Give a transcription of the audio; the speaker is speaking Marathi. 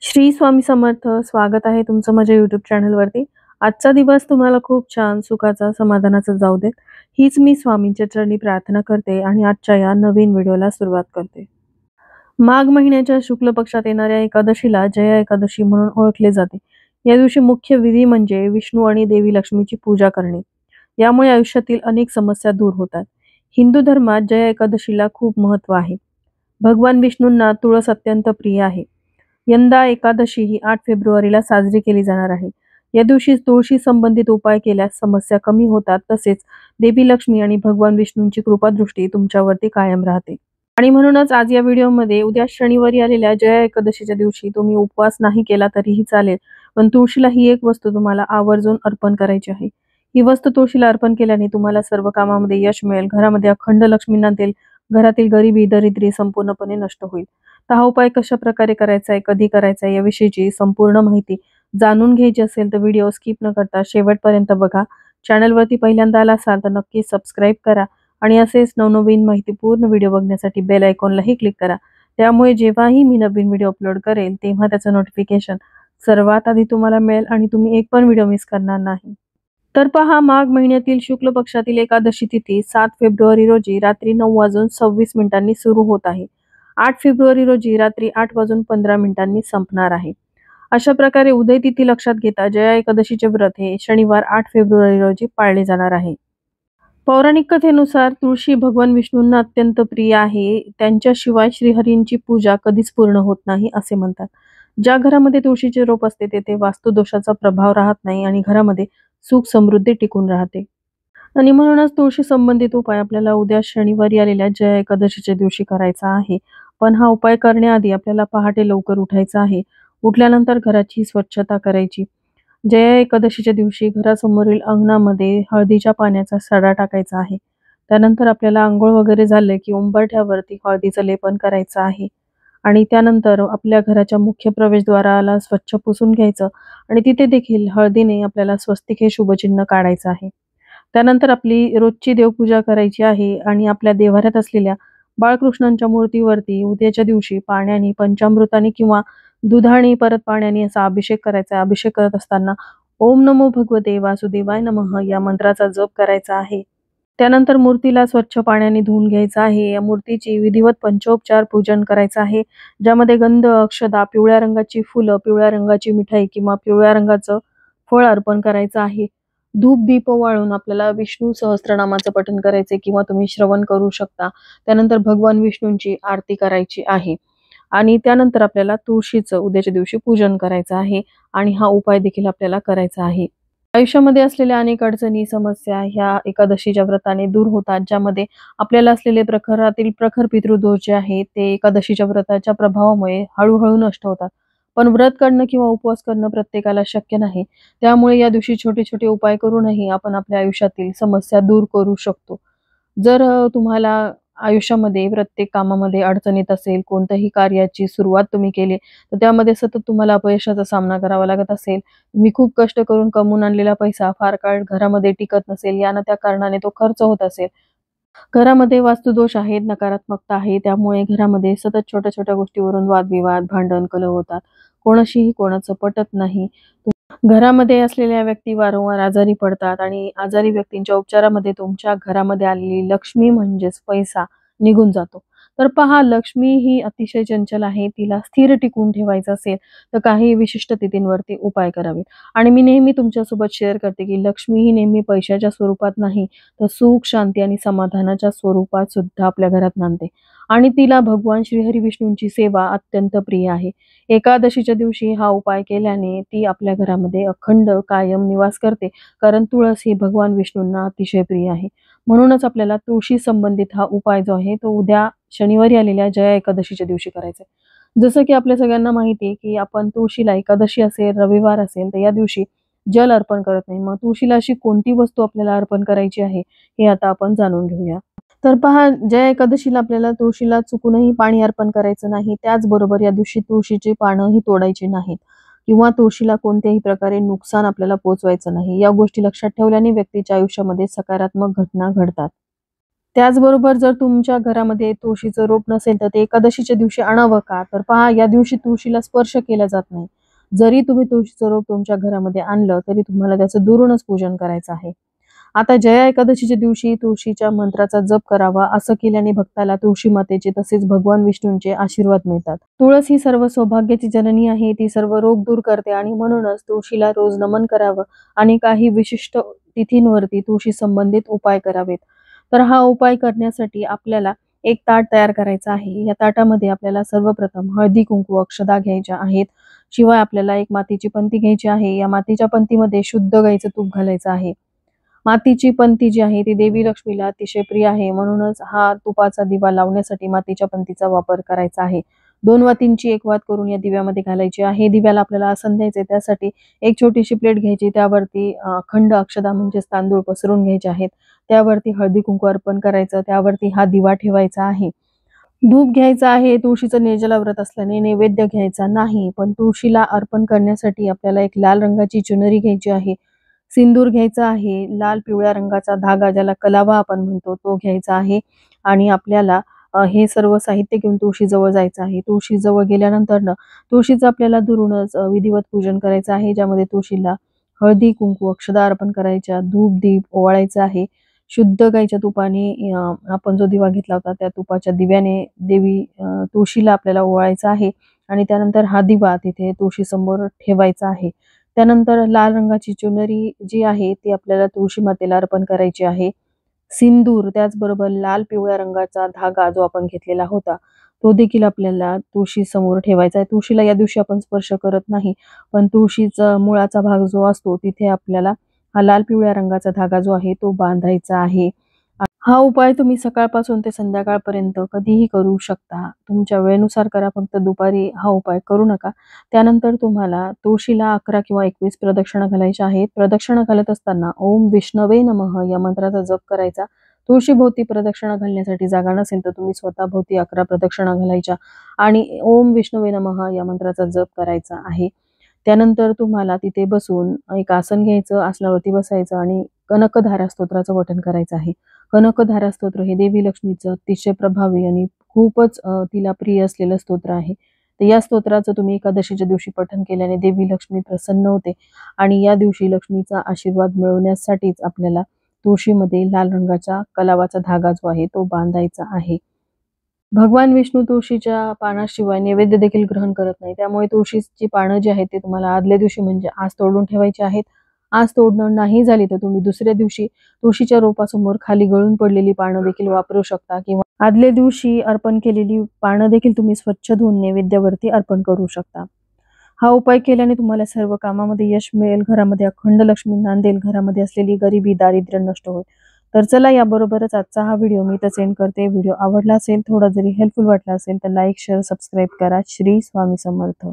श्री स्वामी समर्थ. स्वागत आहे तुमचं माझ्या YouTube चॅनलवरती. आजचा दिवस तुम्हाला खूप छान, सुखाचा, समाधानाचा जाऊ देत. हीच मी स्वामींच्या चरणी प्रार्थना करते आणि आजच्या या नवीन व्हिडिओला सुरुवात करते. माघ महिन्याच्या शुक्ल पक्षात येणाऱ्या एकादशीला जया एकादशी म्हणून ओळखले जाते. या दिवशी मुख्य विधी म्हणजे विष्णू आणि देवी लक्ष्मीची पूजा करणे. यामुळे आयुष्यातील अनेक समस्या दूर होतात. हिंदू धर्मात जया एकादशीला खूप महत्त्व आहे. भगवान विष्णूंना तुळस अत्यंत प्रिय आहे. यंदा एकादशी ही 8 फेब्रुवारीला साजरी केली जाणार आहे. या दिवशी तुळशी संबंधित उपाय केल्यास समस्या कमी होतात, तसेच देवी लक्ष्मी आणि भगवान विष्णूंची कृपादृष्टी तुमच्यावरती कायम राहते. आणि म्हणूनच आज या व्हिडिओमध्ये उद्या शनिवारी आलेल्या जया एकादशीच्या दिवशी तुम्ही उपवास नाही केला तरीही चालेल, पण तुळशीला ही एक वस्तू तुम्हाला आवर्जून अर्पण करायची आहे. ही वस्तू तुळशीला अर्पण केल्याने तुम्हाला सर्व कामामध्ये यश मिळेल, घरामध्ये अखंड लक्ष्मी नांदेल, घरातील गरिबी दरिद्री संपूर्णपणे नष्ट होईल. तर हा उपाय कशा प्रकारे करायचा आहे, कधी करायचा आहे याविषयीची संपूर्ण माहिती जाणून घ्यायची असेल तर व्हिडिओ स्किप न करता शेवटपर्यंत बघा. चॅनलवरती पहिल्यांदा आला असाल तर नक्की सबस्क्राईब करा आणि असेच नवनवीन माहितीपूर्ण व्हिडिओ बघण्यासाठी बेल आयकॉनलाही क्लिक करा. त्यामुळे जेव्हाही मी नवीन व्हिडिओ अपलोड करेल तेव्हा त्याचं नोटिफिकेशन सर्वात आधी तुम्हाला मिळेल आणि तुम्ही एक पण व्हिडिओ मिस करणार नाही. तर पहा, माघ महिन्यातील शुक्ल पक्षातील एकादशी तिथी 7 फेब्रुवारी रोजी रात्री 9:26 सुरू होत आहे. 8 फेब्रुवारी रोजी रात्री 8:15 संपणार आहे. अशा प्रकारे उदय तिथी लक्षात घेता जया एकादशीचे व्रत हे शनिवार 8 फेब्रुवारी रोजी पाळले जाणार आहे. पौराणिक कथेनुसार तुळशी भगवान विष्णूंना अत्यंत प्रिय आहे. त्यांच्याशिवाय श्रीहरींची पूजा कधीच पूर्ण होत नाही असे म्हणतात. ज्या घरामध्ये तुळशीचे रोप असते तेथे वास्तुदोषाचा प्रभाव राहत नाही आणि घरामध्ये सुख समृद्धी टिकून राहते. आणि म्हणूनच तुळशी संबंधित उपाय आपल्याला उद्या शनिवारी आलेल्या जया एकादशीच्या दिवशी करायचा आहे. पण हा उपाय करण्याआधी आपल्याला पहाटे लवकर उठायचं आहे. उठल्यानंतर घराची स्वच्छता करायची. जया एकादशीच्या दिवशी घरासमोरील अंगणामध्ये हळदीच्या पाण्याचा सडा टाकायचा आहे. त्यानंतर आपल्याला अंघोळ वगैरे झाले की उंबरठ्यावरती हळदीचं लेपन करायचं आहे. आणि त्यानंतर आपल्या घराच्या मुख्य प्रवेशद्वाराला स्वच्छ पुसून घ्यायचं आणि तिथे देखील हळदीने आपल्याला स्वस्तिक हे शुभचिन्ह काढायचं आहे. त्यानंतर आपली रोजची देवपूजा करायची आहे आणि आपल्या देव्हाऱ्यात असलेल्या बाळकृष्णांच्या मूर्तीवरती उद्याच्या दिवशी पाण्याने, पंचामृताने किंवा दुधाने परत पाण्याने असा अभिषेक करायचा आहे. अभिषेक करत असताना ओम नमो भगवते वासुदेवाय नमः या मंत्राचा जप करायचा आहे. त्यानंतर मूर्तीला स्वच्छ पाण्याने धुवून घ्यायचं आहे. या मूर्तीची विधिवत पंचोपचार पूजन करायचं आहे, ज्यामध्ये गंध, अक्षदा, पिवळ्या रंगाची फुलं, पिवळ्या रंगाची मिठाई किंवा पिवळ्या रंगाचं फळ अर्पण करायचं आहे. धूप दीप ओवाळून आपल्याला विष्णू सहस्त्रनामाचं पठण करायचे किंवा तुम्ही श्रवण करू शकता. त्यानंतर भगवान विष्णूंची आरती करायची आहे आणि त्यानंतर आपल्याला तुळशीचं उद्याच्या दिवशी पूजन करायचं आहे आणि हा उपाय देखील आपल्याला करायचा आहे. आयुष्यामध्ये असलेल्या अनेक अडचणी, समस्या ह्या एकादशीच्या व्रताने दूर होतात, ज्यामध्ये आपल्याला असलेले प्रखरातील प्रखर पितृदोष जे आहेत ते एकादशीच्या व्रताच्या प्रभावामुळे हळूहळू नष्ट होतात. पण व्रत करणं किंवा उपवास करणं प्रत्येकाला शक्य नाही. त्यामुळे या दिवशी छोटे-छोटे उपाय करूनही आपण आपल्या आयुष्यातील समस्या दूर करू शकतो. जर तुम्हाला आयुष्यामध्ये प्रत्येक कामामध्ये अडचण येत असेल, कोणत्याही कार्याची सुरुवात तुम्ही केली, तर त्यामध्ये सतत तुम्हाला अपयशाचा सामना करावा लागत असेल, तुम्ही खूप कष्ट करून कमवून आणलेला पैसा फार काळ घरामध्ये टिकत नसेल, या ना त्या कारणाने तो खर्च होत असेल. घरामध्ये वास्तुदोष आहेत, नकारात्मकता आहे, त्यामुळे घरामध्ये सतत छोट्या-छोट्या गोष्टीवरून वादविवाद, भांडण, कलह होतात. कोणाशीही कोणाचं पटत नाही. घरामध्ये असलेल्या व्यक्ती वारंवार आजारी पडतात आणि आजारी व्यक्तींच्या उपचारामध्ये तुमच्या घरामध्ये आलेली लक्ष्मी म्हणजेच पैसा निघून जातो. तर पहा, लक्ष्मी ही अतिशय चंचल आहे. तिला स्थिर टिकवून ठेवायचं असेल तर काही विशिष्ट तिथींवरती उपाय करावेत. आणि मी नेहमी तुमच्यासोबत शेअर करते की लक्ष्मी ही नेहमी पैशाच्या स्वरूपात नाही, तर सुख, शांती आणि समाधानाच्या स्वरूपात सुद्धा आपल्या घरात नांदते. आणि तिला भगवान श्रीहरी विष्णूंची सेवा अत्यंत प्रिय आहे. एकादशीच्या दिवशी हा उपाय केल्याने ती आपल्या घरामध्ये अखंड कायम निवास करते, कारण तुळस ही भगवान विष्णूंना अतिशय प्रिय आहे. म्हणूनच आपल्याला तुळशी संबंधित हा उपाय जो आहे तो उद्या शनिवारी आलेल्या जया एकादशीच्या दिवशी करायचा आहे. जसं की आपल्या सगळ्यांना माहिती आहे की आपण तुळशीला एकादशी असेल, रविवार असेल तर या दिवशी जल अर्पण करत नाही. मग तुळशीला अशी कोणती वस्तू आपल्याला अर्पण करायची आहे हे आता आपण जाणून घेऊया. तर पहा, जया एकादशीला आपल्याला तुळशीला चुकूनही पाणी अर्पण करायचं नाही. त्याचबरोबर या दिवशी तुळशीची पानंही तोडायची नाहीत किंवा तुळशीला कोणत्याही प्रकारे नुकसान आपल्याला पोहोचवायचं नाही. या गोष्टी लक्षात ठेवल्याने व्यक्तीच्या आयुष्यामध्ये सकारात्मक घटना घडतात. त्याचबरोबर जर तुमच्या घरामध्ये तुळशीचं रोप नसेल तर ते एकादशीच्या दिवशी आणावं का? तर पहा, या दिवशी तुळशीला स्पर्श केला जात नाही. जरी तुम्ही तुळशीचं रोप तुमच्या घरामध्ये आणलं तरी तुम्हाला त्याचं दुरूनच पूजन करायचं आहे. आता जया एकादशीच्या दिवशी तुळशीच्या मंत्राचा जप करावा. असं केल्याने भक्ताला तुळशी मातेचे तसेच भगवान विष्णूंचे आशीर्वाद मिळतात. तुळस ही सर्व सौभाग्याची जननी आहे. ती सर्व रोग दूर करते आणि म्हणूनच तुळशीला रोज नमन करावं आणि काही विशिष्ट तिथींवरती तुळशी संबंधित उपाय करावेत. तर हा उपाय करण्यासाठी आपल्याला एक ताट तयार करायचं आहे. या ताटामध्ये आपल्याला सर्वप्रथम हळदी, कुंकू, अक्षदा घ्यायच्या आहेत. शिवाय आपल्याला एक मातीची पंती घ्यायची आहे. या मातीच्या पंतीमध्ये शुद्ध गाईचं तूप घालायचं आहे. मातीची पंती जी आहे ती देवी लक्ष्मीला अतिशय प्रिय आहे, म्हणूनच हा तुपाचा दिवा लावण्यासाठी मातीच्या पंतीचा वापर करायचा आहे. 2 वातींची एक वात करून या दिव्यामध्ये घालायची आहे. दिव्याला आपल्याला आसन द्यायचे, त्यासाठी एक छोटीशी प्लेट घ्यायची. त्यावरती अखंड अक्षदा म्हणजेच तांदूळ पसरून घ्यायचे आहेत. त्यावरती हळदी कुंकू अर्पण करायचं. त्यावरती हा दिवा ठेवायचा आहे. धूप घ्यायचा आहे. तुळशीचं निर्जला व्रत असल्याने नैवेद्य घ्यायचा नाही, पण तुळशीला अर्पण करण्यासाठी आपल्याला एक लाल रंगाची चुनरी घ्यायची आहे. सिंदूर घ्यायचा आहे. लाल पिवळ्या रंगाचा धागा, ज्याला कलावा आपण म्हणतो, तो घ्यायचा आहे आणि आपल्याला हे सर्व साहित्य घेऊन तुळशीजवळ जायचं आहे. तुळशीजवळ गेल्यानंतर तुळशीचं आपल्याला दुरूनच विधिवत पूजन करायचं आहे, ज्यामध्ये तुळशीला हळदी, कुंकू, अक्षदा अर्पण करायच्या, धूप, दीप ओवाळायचं आहे. शुद्ध गाईच्या तुपाने आपण जो दिवा घेतला होता त्या तुपाच्या दिव्याने देवी तुळशीला आपल्याला ओवाळायचा आहे आणि त्यानंतर हा दिवा तिथे तुळशीसमोर ठेवायचा आहे. त्यानंतर लाल रंगाची चुनरी जी आहे ती आपल्याला तुळशी मातेला अर्पण करायची आहे. सिंदूर, त्याचबरोबर लाल पिवळ्या रंगाचा धागा जो आपण घेतलेला होता, तो देखील आपल्याला तुळशीसमोर ठेवायचा आहे. तुळशीला या दिवशी आपण स्पर्श करत नाही, पण तुळशीचा मुळाचा भाग जो असतो तिथे आपल्याला हा लाल पिवळ्या रंगाचा धागा जो आहे तो बांधायचा आहे. हा उपाय तुम्ही सकाळपासून ते संध्याकाळपर्यंत कधीही करू शकता. तुमच्या वेळेनुसार करा, फक्त दुपारी हा उपाय करू नका. त्यानंतर तुम्हाला तुळशीला 11 किंवा 21 प्रदक्षिणा घालायच्या आहेत. प्रदक्षिणा घालत असताना ओम विष्णवे नमः या मंत्राचा जप करायचा. तुळशीभोवती प्रदक्षिणा घालण्यासाठी जागा नसेल तर तुम्ही स्वतःभोवती 11 प्रदक्षिणा घालायच्या आणि ओम विष्णवे नमः या मंत्राचा जप करायचा आहे. त्यानंतर तुम्हाला तिथे बसून एक आसन घ्यायचं, आसनावरती बसायचं आणि कनकधारा स्तोत्राचं पठण करायचं आहे. कनकधारा स्तोत्र हे देवी लक्ष्मीचं अतिशय प्रभावी आणि खूपच तिला प्रिय असलेलं स्तोत्र आहे. तर या स्तोत्राचं तुम्ही एकादशीच्या दिवशी पठण केल्याने देवी लक्ष्मी प्रसन्न होते आणि या दिवशी लक्ष्मीचा आशीर्वाद मिळवण्यासाठीच आपल्याला तुळशीमध्ये लाल रंगाच्या कलावाचा धागा जो आहे तो बांधायचा आहे. भगवान विष्णू तुळशीच्या पानाशिवाय नैवेद्य देखील ग्रहण करत नाही. त्यामुळे तुळशीची पानं जी आहेत ते तुम्हाला आदल्या दिवशी म्हणजे आज तोडून ठेवायची आहेत. आज तोडणं नाही झाली तर तुम्ही दुसऱ्या दिवशी तुळशीच्या रोपासमोर खाली गळून पडलेली पानं देखील वापरू शकता किंवा आदल्या दिवशी अर्पण केलेली पानं देखील तुम्ही स्वच्छ धुवून नैवेद्यावरती अर्पण करू शकता. हा उपाय केल्याने तुम्हाला सर्व कामामध्ये यश मिळेल, घरामध्ये अखंड लक्ष्मी नांदेल, घरामध्ये असलेली गरिबी, दारिद्र्य नष्ट होईल. तर चला, याबरोबरच आजचा हा व्हिडिओ मी इथंच एंड करते. व्हिडिओ आवडला असेल, थोडा जरी हेल्पफुल वाटला असेल तर लाईक, शेअर, सबस्क्राईब करा. श्री स्वामी समर्थ.